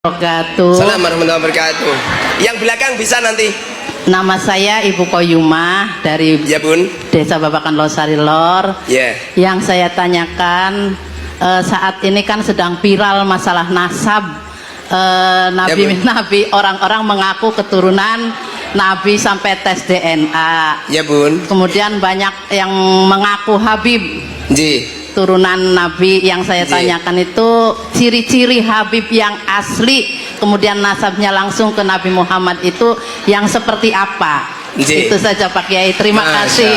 Assalamualaikum warahmatullahi wabarakatuh. Yang belakang bisa nanti. Nama saya Ibu Koyumah dari Ya Bun. Desa Babakan Losari Lor. Ya. Yang saya tanyakan saat ini kan sedang viral masalah nasab nabi orang-orang mengaku keturunan Nabi sampai tes DNA. Ya Bun. Kemudian banyak yang mengaku Habib. Ji. Turunan Nabi. Yang saya tanyakan itu ciri-ciri Habib yang asli, kemudian nasabnya langsung ke Nabi Muhammad itu yang seperti apa? Itu saja Pak Kiai, terima kasih.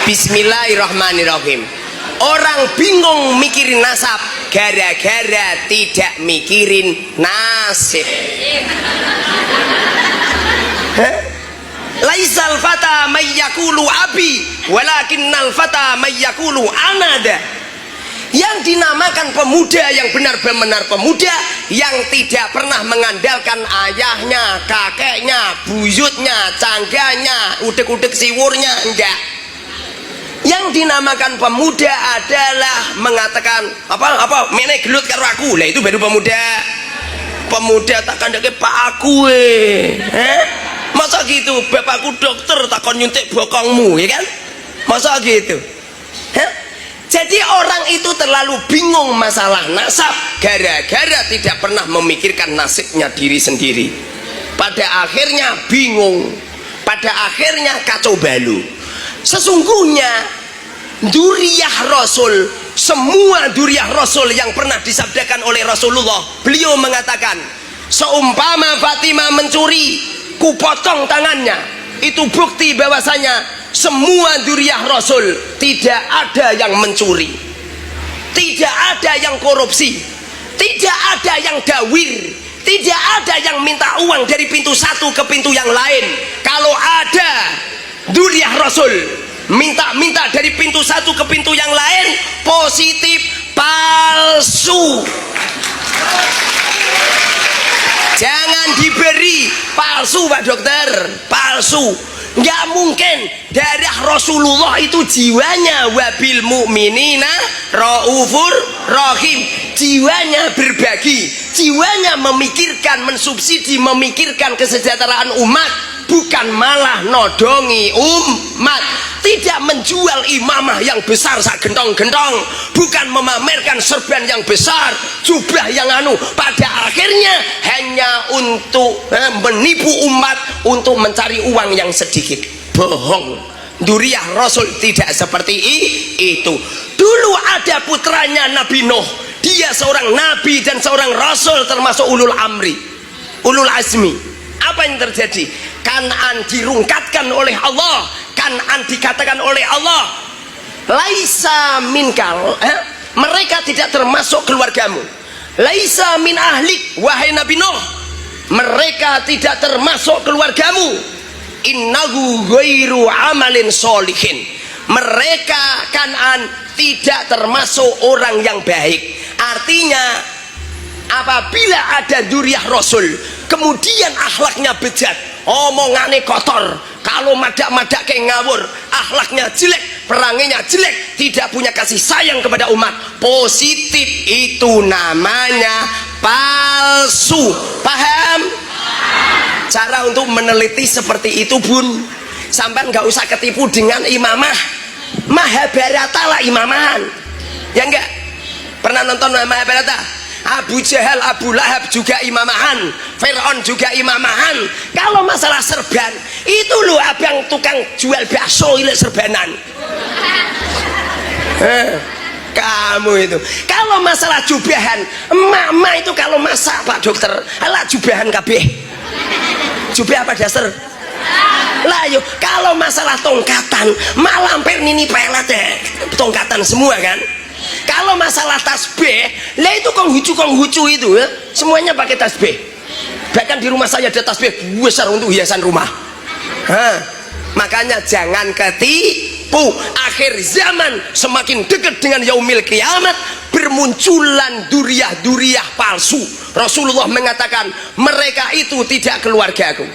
Bismillahirrahmanirrahim. Orang bingung mikirin nasab gara-gara tidak mikirin nasib. Laisal fata mayyakulu abi walakinnal fata mayyakulu anada. Yang dinamakan pemuda yang benar-benar pemuda yang tidak pernah mengandalkan ayahnya, kakeknya, buyutnya, cangganya, udek-udek siwurnya, enggak. Yang dinamakan pemuda adalah mengatakan apa mene gelut karo aku. Lah itu baru pemuda. Pemuda tak kandake pak aku masa gitu, bapakku dokter takon nyuntik bokongmu, ya kan? Masa gitu? Jadi orang itu terlalu bingung masalah nasab gara-gara tidak pernah memikirkan nasibnya diri sendiri. Pada akhirnya bingung, pada akhirnya kacau balau. Sesungguhnya duriyah Rasul, semua duriyah Rasul yang pernah disabdakan oleh Rasulullah, beliau mengatakan seumpama Fatimah mencuri, kupotong tangannya. Itu bukti bahwasanya semua duriyah Rasul tidak ada yang mencuri, tidak ada yang korupsi, tidak ada yang dawir, tidak ada yang minta uang dari pintu satu ke pintu yang lain. Kalau ada duriyah Rasul minta-minta dari pintu satu ke pintu yang lain, positif, palsu. Jangan diberi, palsu Pak Dokter, palsu. Nggak mungkin. Darah Rasulullah itu jiwanya wabil mu'minina raufur rahim, jiwanya berbagi, jiwanya memikirkan, mensubsidi, memikirkan kesejahteraan umat, bukan malah nodongi umat. Tidak menjual imamah yang besar sak gentong-gentong, bukan memamerkan serban yang besar, jubah yang anu. Pada akhirnya hanya untuk menipu umat, untuk mencari uang yang sedikit. Bohong. Duriyah Rasul tidak seperti itu. Dulu ada putranya Nabi Nuh, dia seorang nabi dan seorang rasul, termasuk ulul amri, ulul azmi. Apa yang terjadi? Kan'an dirungkatkan oleh Allah, Kan'an dikatakan oleh Allah laisa minkal, mereka tidak termasuk keluargamu. Laisa min ahlik, wahai Nabi Nuh, mereka tidak termasuk keluargamu. Innahu ghairu amalin solihin, mereka Kan'an tidak termasuk orang yang baik. Artinya apabila ada duriyah Rasul kemudian akhlaknya bejat, omongannya kotor, kalau madak-madak kayak ngawur, akhlaknya jelek, peranginya jelek, tidak punya kasih sayang kepada umat, positif, itu namanya palsu. Paham? Cara untuk meneliti seperti itu Bun, sampai nggak usah ketipu dengan imamah. Mahabharata lah imamahan, ya enggak? Pernah nonton Mahabharata? Abu Jahal, Abu Lahab juga imamahan, Fir'aun juga imamahan. Kalau masalah serban, itu loh abang tukang jual bakso ini serbanan. Kamu itu. Kalau masalah jubahan, emak-emak itu kalau masak Pak Dokter, alah jubahan kabeh. Jubah apa dasar? Lah yuk, kalau masalah tongkatan, malampir nini pelet tongkatan semua kan. Kalau masalah tasbih, lah itu konghucu itu ya, semuanya pakai tasbih. Bahkan di rumah saya ada tasbih besar untuk hiasan rumah. Makanya jangan ketipu. Akhir zaman semakin dekat dengan yaumil kiamat, bermunculan duriyah-duriyah palsu. Rasulullah mengatakan mereka itu tidak keluargaku,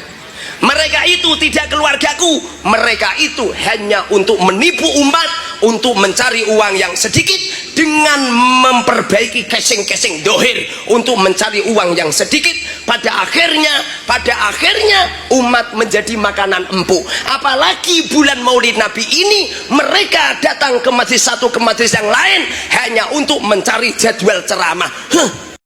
mereka itu tidak keluargaku, mereka itu hanya untuk menipu umat, untuk mencari uang yang sedikit dengan memperbaiki casing-casing dohir untuk mencari uang yang sedikit. Pada akhirnya umat menjadi makanan empuk. Apalagi bulan Maulid Nabi ini mereka datang ke majelis satu ke majelis yang lain hanya untuk mencari jadwal ceramah.